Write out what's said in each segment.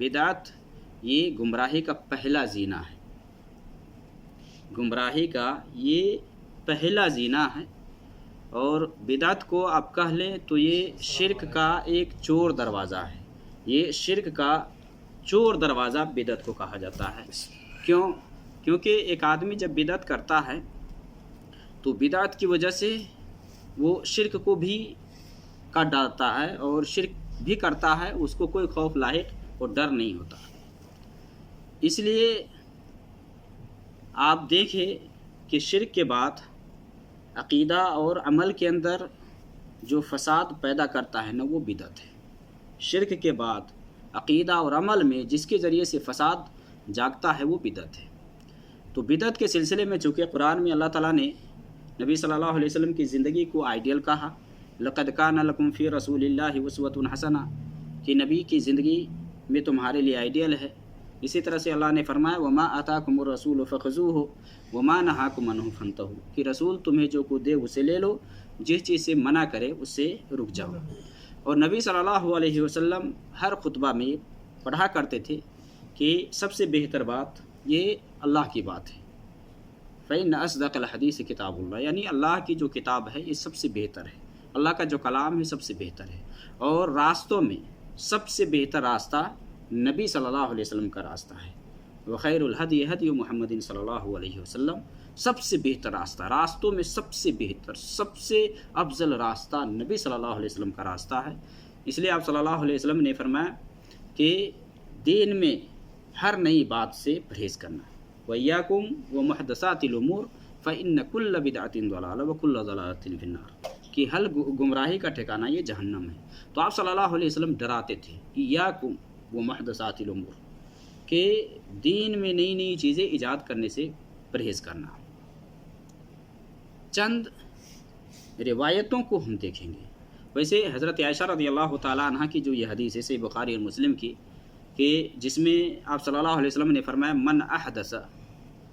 بدعت یہ گمراہی کا پہلا زینہ ہے، گمراہی کا یہ پہلا زینہ ہے، اور بدعت کو آپ کہہ لیں تو یہ شرک کا ایک چور دروازہ ہے، یہ شرک کا چور دروازہ بدعت کو کہا جاتا ہے۔ کیونکہ ایک آدمی جب بدعت کرتا ہے تو بدعت کی وجہ سے وہ شرک کو بھی کر ڈالتا ہے، اور شرک بھی کرتا ہے، اس کو کوئی خوف لاحق اور ڈر نہیں ہوتا۔ اس لیے آپ دیکھیں کہ شرک کے بعد عقیدہ اور عمل کے اندر جو فساد پیدا کرتا ہے نا، وہ بدعت ہے۔ شرک کے بعد عقیدہ اور عمل میں جس کے ذریعے سے فساد جاگتا ہے وہ بدعت ہے۔ تو بدعت کے سلسلے میں چونکہ قرآن میں اللہ تعالیٰ نے نبی صلی اللہ علیہ وسلم کی زندگی کو آئیڈیل کہا، لقد کان لکم فی رسول اللہ اسوۃ حسنہ، کہ نبی کی زندگی میں تمہارے لیے آئیڈیل ہے۔ اسی طرح سے اللہ نے فرمایا وما آتاکم الرسول فخذوہ وما نہاکم عنہ فانتہوا، کہ رسول تمہیں جو کو دے اسے لے لو، جس چیز سے منع کرے اس سے رک جاؤ۔ اور نبی صلی اللہ علیہ وسلم ہر خطبہ میں پڑھا کرتے تھے کہ سب سے بہتر بات یہ اللہ کی بات ہے، فإن أصدق الحدیث کتاب اللہ، یعنی اللہ کی جو کتاب ہے یہ سب سے بہتر ہے، اللہ کا جو کلام ہے سب سے بہتر ہے، اور راستوں میں سب سے بہتر راستہ نبی صلی اللہ علیہ وسلم کا راستہ ہے۔ وخیر الہدی ہدی محمد صلی اللہ علیہ وسلم، سب سے بہتر راستہ، راستوں میں سب سے بہتر، سب سے افضل راستہ نبی صلی اللہ علیہ وسلم کا راستہ ہے۔ اس لیے آپ صلی اللہ علیہ وسلم نے فرمایا کہ دین میں ہر نئی بات سے پرہیز کرنا، وَإِيَّاكُمْ وَمُحْدَثَاتِ الْأُمُورِ فَإِنَّ كُلَّ بِدْعَةٍ ضَلَالَةٍ وَكُلَّ ضَلَالَةٍ فِي النَّارِ، کہ ہر گمراہی کا ٹھکانہ یہ جہنم ہے۔ تو آپ صلی اللہ علیہ وسلم ڈراتے تھے إِيَّاكُمْ وَمُحْدَثَاتِ الْأُمُورِ، کہ دین میں نئی نئی چیزیں ایجاد کرنے سے پرہیز کرنا۔ چند روایتوں کو ہم دیکھیں گے۔ ویسے حضرت عائشہ رضی اللہ تعالیٰ عنہ کی جو یہ حدیث ہے صحیح بخاری اور مسلم کی، کہ جس میں آپ صلی اللہ علیہ وسلم نے فرمایا من احدث،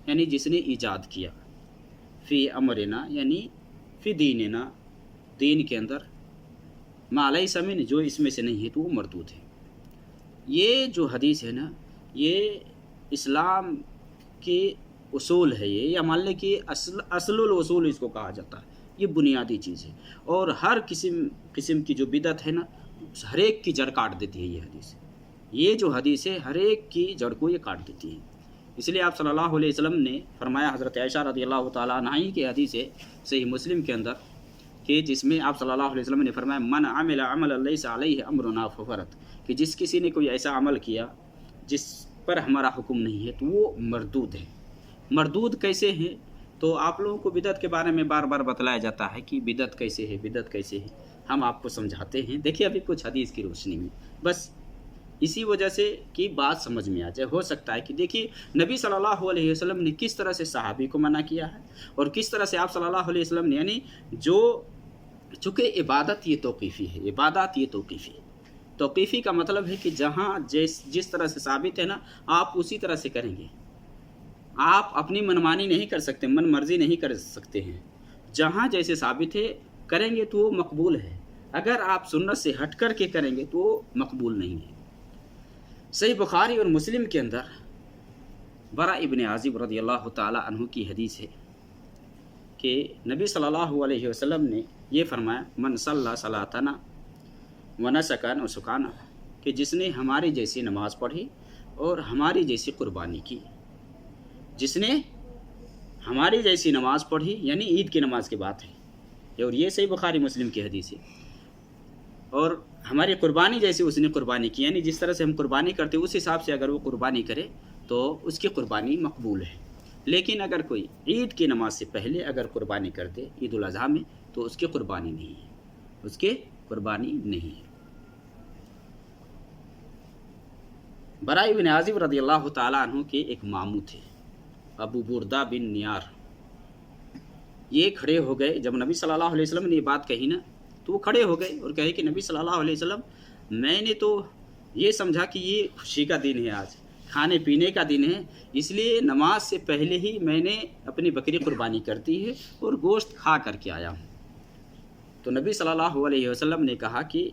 یعنی جس نے ایجاد کیا، فی امرنا، یعنی فی دیننا، دین کے اندر، ما لیس منہ، جو اس میں سے نہیں ہے تو وہ مردود ہے۔ یہ جو حدیث ہے نا، یہ اسلام کے اصول ہے، یہ یا مان لیں کہ اصل الاصول اس کو کہا جاتا ہے، یہ بنیادی چیز ہے، اور ہر قسم کی جو بدعت ہے نا، ہر ایک کی جڑ کاٹ دیتی ہے یہ حدیث۔ یہ جو حدیث ہے ہر ایک کی جڑ کو یہ کاٹ دیتی ہے۔ اس لیے آپ صلی اللہ علیہ وسلم نے فرمایا، حضرت عائشہ رضی اللہ تعالیٰ عنہ کی حدیث ہے صحیح مسلم کے اندر، کہ جس میں آپ صلی اللہ علیہ وسلم نے فرمایا من عمل عملا لیس علیہ امرنا فہو رد، کہ جس کسی نے کوئی ایسا عمل کیا جس پر ہمارا حکم نہیں ہے تو وہ مردود ہے۔ مردود کیسے ہیں؟ تو آپ لوگوں کو بدعت کے بارے میں بار بار بتلایا جاتا ہے کہ بدعت کیسے ہے، بدعت کیسے ہے، ہم آپ کو سمجھاتے ہیں۔ دیکھیے ابھی کچھ حدیث کی روشنی میں، بس اسی وجہ سے کہ بات سمجھ میں آ جائے۔ ہو سکتا ہے کہ دیکھیے نبی صلی اللہ علیہ وسلم نے کس طرح سے صحابی کو منع کیا ہے، اور کس طرح سے آپ صلی اللہ علیہ وسلم نے، یعنی جو چونکہ عبادت یہ توقیفی ہے، عبادات یہ توقیفی ہے۔ توقیفی کا مطلب ہے کہ جہاں جس طرح سے ثابت ہے نا، آپ اسی طرح سے کریں گے۔ آپ اپنی منمانی نہیں کر سکتے، من مرضی نہیں کر سکتے ہیں۔ جہاں جیسے ثابت ہے کریں گے تو وہ مقبول ہے، اگر آپ سنت سے ہٹ کر کے کریں گے تو وہ مقبول نہیں ہے۔ صحیح بخاری اور مسلم کے اندر برا ابن عازب رضی اللہ تعالی عنہ کی حدیث ہے کہ نبی صلی اللہ علیہ وسلم نے یہ فرمایا من صلی صلاتنا ونسک نسکنا، کہ جس نے ہماری جیسی نماز پڑھی اور ہماری جیسی قربانی کی، جس نے ہماری جیسی نماز پڑھی، یعنی عید کی نماز کی بات ہے، اور یہ صحیح بخاری مسلم کی حدیث ہے، اور ہماری قربانی جیسی اس نے قربانی کی، یعنی جس طرح سے ہم قربانی کرتے اس حساب سے اگر وہ قربانی کرے تو اس کی قربانی مقبول ہے۔ لیکن اگر کوئی عید کی نماز سے پہلے اگر قربانی کر دے عید الاضحیٰ میں تو اس کی قربانی نہیں ہے، اس کی قربانی نہیں ہے۔ برا بن عازب رضی اللہ تعالیٰ عنہ کے ایک ماموں تھے، ابو بردہ بن نیار، یہ کھڑے ہو گئے جب نبی صلی اللہ علیہ وسلم نے یہ بات کہی نا، تو وہ کھڑے ہو گئے اور کہے کہ نبی صلی اللہ علیہ وسلم، میں نے تو یہ سمجھا کہ یہ خوشی کا دن ہے، آج کھانے پینے کا دن ہے، اس لیے نماز سے پہلے ہی میں نے اپنی بکری قربانی کر دی ہے اور گوشت کھا کر کے آیا ہوں۔ تو نبی صلی اللہ علیہ وسلم نے کہا کہ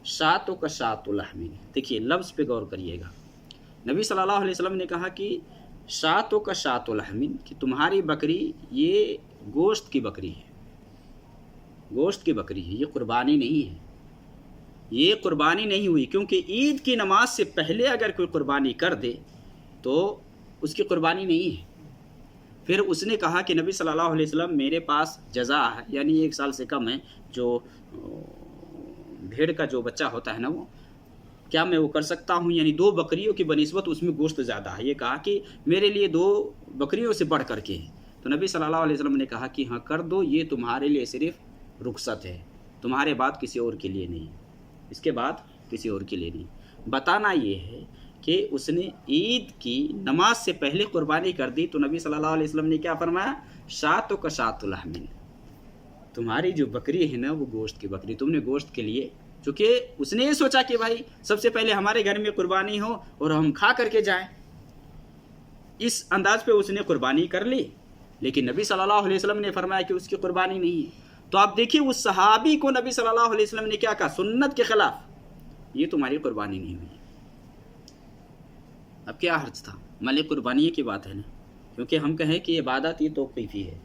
شاتو کا شات لحم، دیکھیے لفظ پہ غور کریے گا، نبی صلی اللہ علیہ وسلم نے کہا کہ شاتوں کا شات الحمن، کہ تمہاری بکری یہ گوشت کی بکری ہے، گوشت کی بکری ہے، یہ قربانی نہیں ہے، یہ قربانی نہیں ہوئی، کیونکہ عید کی نماز سے پہلے اگر کوئی قربانی کر دے تو اس کی قربانی نہیں ہے۔ پھر اس نے کہا کہ نبی صلی اللہ علیہ وسلم میرے پاس جزا ہے، یعنی 1 سال سے کم ہے جو بھیڑ کا جو بچہ ہوتا ہے نا، وہ کیا میں وہ کر سکتا ہوں؟ یعنی 2 بکریوں کی بنسبت اس میں گوشت زیادہ ہے۔ یہ کہا کہ میرے لیے 2 بکریوں سے بڑھ کر کے ہے۔ تو نبی صلی اللہ علیہ وسلم نے کہا کہ ہاں کر دو، یہ تمہارے لیے صرف رخصت ہے، تمہارے بعد کسی اور کے لیے نہیں، اس کے بعد کسی اور کے لیے نہیں۔ بتانا یہ ہے کہ اس نے عید کی نماز سے پہلے قربانی کر دی تو نبی صلی اللہ علیہ وسلم نے کیا فرمایا؟ شاتوں کا شات الحمن، تمہاری جو بکری ہے نا وہ گوشت کی بکری، تم نے گوشت کے لیے، چونکہ اس نے یہ سوچا کہ بھائی سب سے پہلے ہمارے گھر میں قربانی ہو اور ہم کھا کر کے جائیں، اس انداز پہ اس نے قربانی کر لی۔ لیکن نبی صلی اللہ علیہ وسلم نے فرمایا کہ اس کی قربانی نہیں ہے۔ تو آپ دیکھیے اس صحابی کو نبی صلی اللہ علیہ وسلم نے کیا کہا؟ سنت کے خلاف، یہ تمہاری قربانی نہیں ہوئی۔ اب کیا حرج تھا؟ مال قربانی کی بات ہے نا، کیونکہ ہم کہیں کہ عبادت یہ توقیفی ہے،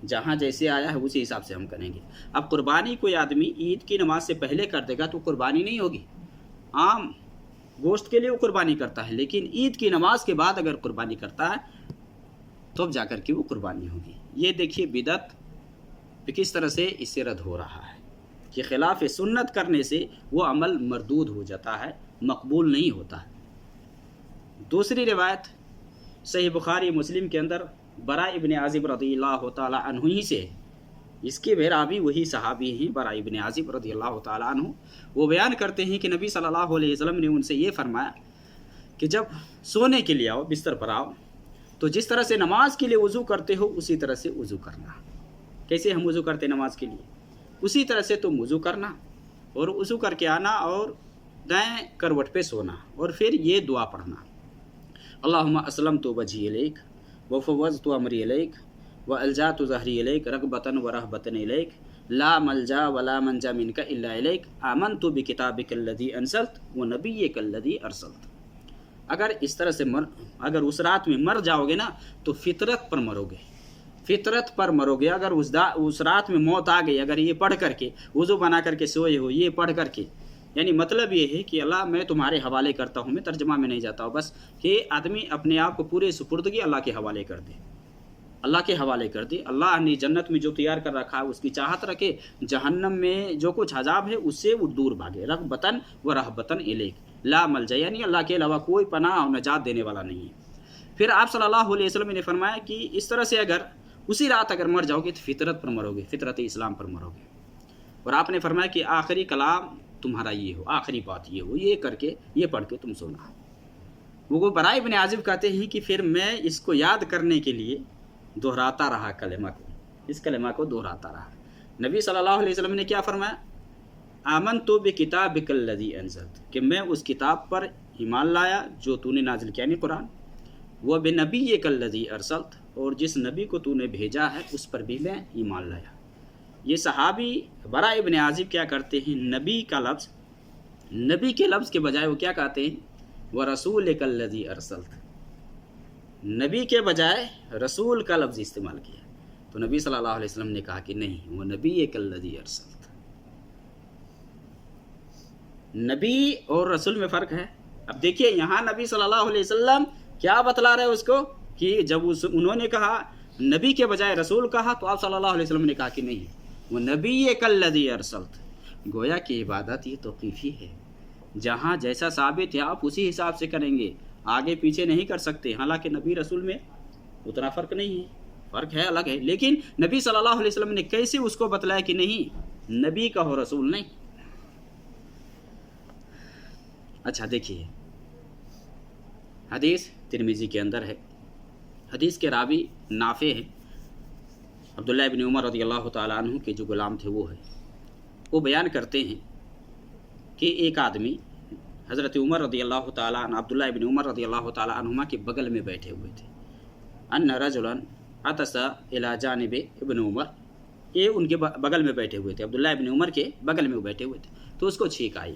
جہاں جیسے آیا ہے اسی حساب سے ہم کریں گے۔ اب قربانی کوئی آدمی عید کی نماز سے پہلے کر دے گا تو قربانی نہیں ہوگی، عام گوشت کے لیے وہ قربانی کرتا ہے، لیکن عید کی نماز کے بعد اگر قربانی کرتا ہے تو اب جا کر کے وہ قربانی ہوگی۔ یہ دیکھیے بدعت کس طرح سے اس سے رد ہو رہا ہے کہ خلاف سنت کرنے سے وہ عمل مردود ہو جاتا ہے، مقبول نہیں ہوتا ہے۔ دوسری روایت صحیح بخاری مسلم کے اندر برا ابن عازب رضی اللہ تعالی عنہ ہی سے ہے، اس کے راوی وہی صحابی ہیں برا ابن عازب رضی اللہ تعالی عنہ۔ وہ بیان کرتے ہیں کہ نبی صلی اللہ علیہ وسلم نے ان سے یہ فرمایا کہ جب سونے کے لیے آؤ، بستر پر آؤ، تو جس طرح سے نماز کے لیے وضو کرتے ہو اسی طرح سے وضو کرنا۔ کیسے ہم وضو کرتے نماز کے لیے؟ اسی طرح سے تم وضو کرنا اور وضو کر کے آنا اور دائیں کروٹ پہ سونا، اور پھر یہ دعا پڑھنا: اللہم اسلمت وجہی الیک وفوضت امری الیک والجأت ظہری الیک رغبۃ ورہبۃ الیک لا ملجا ولا منجا منک الا الیک آمنت بکتابک الذی انزلت ونبیک الذی ارسلت۔ اگر اس طرح سے اگر اس رات میں مر جاؤ گے نا تو فطرت پر مرو گے، فطرت پر مرو گے۔ اگر اس رات میں موت آ گئی، اگر یہ پڑھ کر کے وضو بنا کر کے سوئے ہو، یہ پڑھ کر کے، یعنی مطلب یہ ہے کہ اللہ میں تمہارے حوالے کرتا ہوں، میں ترجمہ میں نہیں جاتا ہوں، بس کہ آدمی اپنے آپ کو پورے سپردگی اللہ کے حوالے کر دے، اللہ کے حوالے کر دے۔ اللہ نے جنت میں جو تیار کر رکھا ہے اس کی چاہت رکھے، جہنم میں جو کچھ عذاب ہے اس سے وہ دور بھاگے۔ رغبتاً و رہبتاً الیک لا ملجا، یعنی اللہ کے علاوہ کوئی پناہ اور نجات دینے والا نہیں ہے۔ پھر آپ صلی اللہ علیہ وسلم نے فرمایا کہ اس طرح سے اگر اسی رات اگر مر جاؤ گے تو فطرت پر مرو گے، فطرت اسلام پر مرو گے۔ اور آپ نے فرمایا کہ آخری کلام تمہارا یہ ہو، آخری بات یہ ہو، یہ کر کے یہ پڑھ کے تم سونا۔ وہ برا ابن عازب کہتے ہیں کہ پھر میں اس کو یاد کرنے کے لیے دہراتا رہا کلمہ کو، اس کلمہ کو دہراتا رہا۔ نبی صلی اللہ علیہ وسلم نے کیا فرمایا؟ آمنت بکتابک الذی انزلت، کہ میں اس کتاب پر ایمان لایا جو تو نے نازل کیا، یعنی قرآن، وبنبیک الذی ارسلت، اور جس نبی کو تو نے بھیجا ہے اس پر بھی میں ایمان لایا۔ یہ صحابی برا ابن عازب کیا کرتے ہیں؟ نبی کا لفظ، نبی کے لفظ کے بجائے وہ کیا کہتے ہیں؟ وَرَسُولِكَ الَّذِي أَرْسَلْتَ، نبی کے بجائے رسول کا لفظ استعمال کیا۔ تو نبی صلی اللہ علیہ وسلم نے کہا کہ نہیں، وہ نبیک الذی ارسلت، نبی اور رسول میں فرق ہے۔ اب دیکھیے یہاں نبی صلی اللہ علیہ وسلم کیا بتلا رہے اس کو کہ جب انہوں نے کہا نبی کے بجائے رسول کہا تو آپ صلی اللہ علیہ وسلم نے کہا کہ نہیں، وہ نبیک الذی ارسلت۔ گویا کہ عبادت یہ توقیفی ہے، جہاں جیسا ثابت ہے آپ اسی حساب سے کریں گے، آگے پیچھے نہیں کر سکتے۔ حالانکہ نبی رسول میں اتنا فرق نہیں ہے، فرق ہے، الگ ہے، لیکن نبی صلی اللہ علیہ وسلم نے کیسے اس کو بتلایا کہ نہیں، نبی کا ہو رسول نہیں۔ اچھا دیکھیے، حدیث ترمذی کے اندر ہے، حدیث کے راوی نافع ہے، عبداللہ ابن عمر رضی اللہ تعالیٰ عنہ کے جو غلام تھے وہ ہے۔ وہ بیان کرتے ہیں کہ ایک آدمی حضرت عمر رضی اللہ تعالیٰ عنہ، عبداللہ ابن عمر رضی اللہ تعالیٰ عنہما کے بغل میں بیٹھے ہوئے تھے۔ ان رجلا عطس الی جانب ابن عمر، یہ ان کے بغل میں بیٹھے ہوئے تھے، عبداللہ ابن عمر کے بغل میں بیٹھے ہوئے تھے، تو اس کو چھینک آئی۔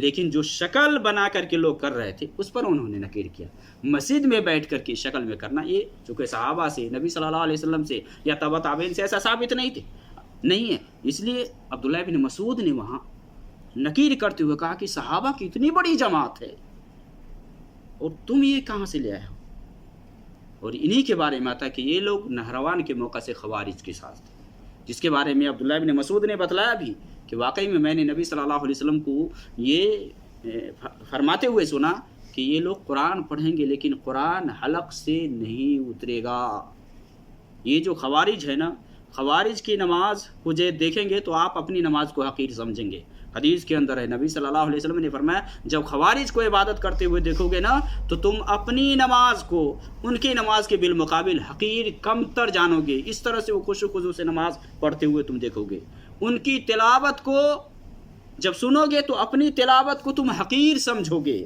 لیکن جو شکل بنا کر کے لوگ کر رہے تھے اس پر انہوں نے نکیر کیا۔ مسجد میں بیٹھ کر کے شکل میں کرنا، یہ چونکہ صحابہ سے، نبی صلی اللہ علیہ وسلم سے یا تبع تابعین سے ایسا ثابت نہیں ہے، اس لیے عبداللہ بن مسعود نے وہاں نکیر کرتے ہوئے کہا کہ صحابہ کی اتنی بڑی جماعت ہے اور تم یہ کہاں سے لے آئے ہو؟ اور انہی کے بارے میں آتا ہے کہ یہ لوگ نہروان کے موقع سے خوارج کے ساتھ تھے، جس کے بارے میں عبداللہ بن مسعود نے بتلایا بھی کہ واقعی میں نے نبی صلی اللہ علیہ وسلم کو یہ فرماتے ہوئے سنا کہ یہ لوگ قرآن پڑھیں گے لیکن قرآن حلق سے نہیں اترے گا۔ یہ جو خوارج ہے نا، خوارج کی نماز کو جو دیکھیں گے تو آپ اپنی نماز کو حقیر سمجھیں گے۔ حدیث کے اندر ہے، نبی صلی اللہ علیہ وسلم نے فرمایا جب خوارج کو عبادت کرتے ہوئے دیکھو گے نا تو تم اپنی نماز کو ان کی نماز کے بالمقابل حقیر کم تر جانو گے۔ اس طرح سے وہ خشوع و خضوع سے نماز پڑھتے ہوئے تم دیکھو گے، ان کی تلاوت کو جب سنو گے تو اپنی تلاوت کو تم حقیر سمجھو گے۔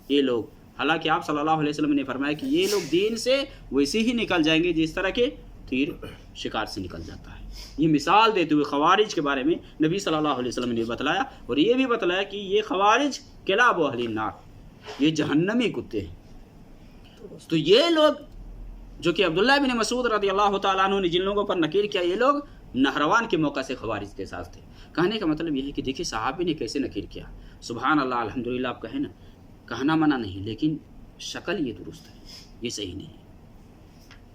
یہ لوگ، حالانکہ آپ صلی اللہ علیہ وسلم نے فرمایا کہ یہ لوگ دین سے ویسے ہی نکل جائیں گے جس طرح کے تیر شکار سے نکل جاتا ہے۔ یہ مثال دیتے ہوئے خوارج کے بارے میں نبی صلی اللہ علیہ وسلم نے بتلایا، اور یہ بھی بتلایا کہ یہ خوارج کلاب و اہل النار، یہ جہنمی کتے ہیں۔ تو یہ لوگ جو کہ عبداللہ بن مسعود رضی اللہ تعالیٰ عنہ نے جن لوگوں پر نکیر کیا، یہ لوگ نہروان کے موقع سے خوارج کے ساتھ تھے۔ کہنے کا مطلب یہ ہے کہ دیکھیں صحابی نے کیسے نکیر کیا، سبحان اللہ الحمدللہ آپ کہیں نا، کہنا منع نہیں، لیکن شکل یہ درست ہے، یہ صحیح نہیں ہے۔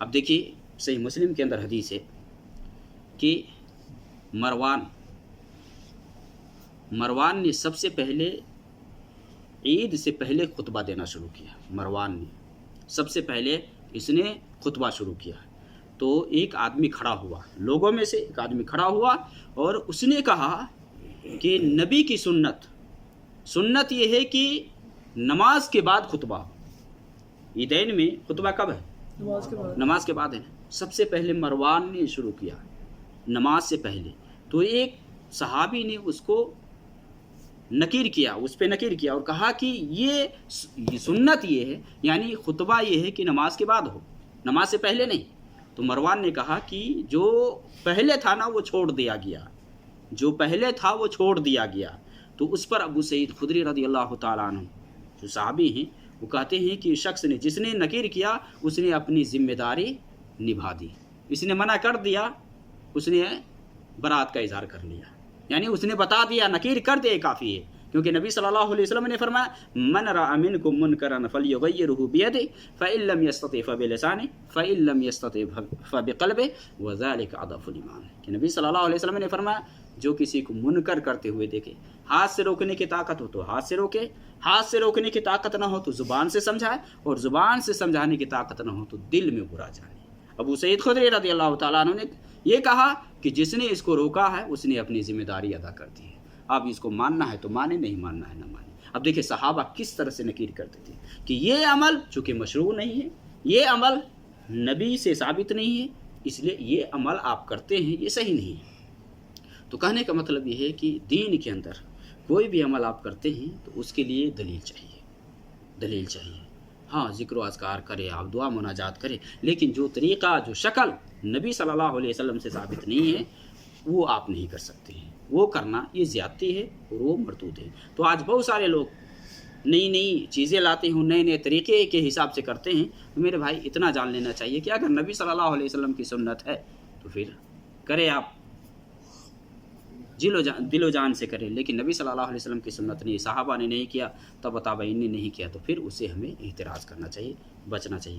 اب دیکھیے صحیح مسلم کے اندر حدیث ہے کہ مروان نے سب سے پہلے عید سے پہلے خطبہ دینا شروع کیا۔ مروان نے سب سے پہلے اس نے خطبہ شروع کیا، تو ایک آدمی کھڑا ہوا، لوگوں میں سے ایک آدمی کھڑا ہوا اور اس نے کہا کہ نبی کی سنت یہ ہے کہ نماز کے بعد خطبہ، عیدین میں خطبہ کب ہے؟ نماز کے بعد ہے۔ سب سے پہلے مروان نے شروع کیا نماز سے پہلے، تو ایک صحابی نے اس کو نکیر کیا، اس پہ نکیر کیا اور کہا کہ یہ سنت یہ ہے، یعنی خطبہ یہ ہے کہ نماز کے بعد ہو، نماز سے پہلے نہیں۔ تو مروان نے کہا کہ جو پہلے تھا نا وہ چھوڑ دیا گیا، جو پہلے تھا وہ چھوڑ دیا گیا۔ تو اس پر ابو سعید خدری رضی اللہ تعالیٰ عنہ جو صحابی ہیں وہ کہتے ہیں کہ شخص نے جس نے نکیر کیا اس نے اپنی ذمہ داری نبھا دی، اس نے منع کر دیا، اس نے برات کا اظہار کر لیا، یعنی اس نے بتا دیا، نکیر کر دے کافی ہے، کیونکہ نبی صلی اللہ علیہ وسلم نے فرمایا من رأى منکم منکرا فلیغیرہ بیدہ فإن لم یستطع فبلسانہ فإن لم یستطع فبقلبہ وذلک اضعف الایمان، کہ نبی صلی اللہ علیہ وسلم نے فرمایا جو کسی کو منکر کرتے ہوئے دیکھے، ہاتھ سے روکنے کی طاقت ہو تو ہاتھ سے روکے، ہاتھ سے روکنے کی طاقت نہ ہو تو زبان سے سمجھائے، اور زبان سے سمجھانے کی طاقت نہ ہو تو دل میں برا جانے۔ ابو سعید خدری رضی اللہ تعالیٰ عنہ نے یہ کہا کہ جس نے اس کو روکا ہے اس نے اپنی ذمہ داری ادا کر دی ہے، اب اس کو ماننا ہے تو مانے، نہیں ماننا ہے نہ مانے۔ اب دیکھیں صحابہ کس طرح سے نکیر کرتے تھے کہ یہ عمل چونکہ مشروع نہیں ہے، یہ عمل نبی سے ثابت نہیں ہے، اس لیے یہ عمل آپ کرتے ہیں یہ صحیح نہیں ہے۔ تو کہنے کا مطلب یہ ہے کہ دین کے اندر کوئی بھی عمل آپ کرتے ہیں تو اس کے لیے دلیل چاہیے۔ ہاں ذکر و اذکار کرے، آپ دعا مناجات کرے، لیکن جو طریقہ جو شکل نبی صلی اللہ علیہ وسلم سے ثابت نہیں ہے وہ آپ نہیں کر سکتے ہیں، وہ کرنا یہ زیادتی ہے اور وہ مردود ہے۔ تو آج بہت سارے لوگ نئی چیزیں لاتے ہیں، نئے طریقے کے حساب سے کرتے ہیں، تو میرے بھائی اتنا جان لینا چاہیے کہ اگر نبی صلی اللہ علیہ وسلم کی سنت ہے تو پھر کرے، آپ دل و جان سے کریں، لیکن نبی صلی اللہ علیہ وسلم کی سنت نہیں، صحابہ نے نہیں کیا، تبع تابعین نے نہیں کیا، تو پھر اسے ہمیں اعتراض کرنا چاہیے، بچنا چاہیے۔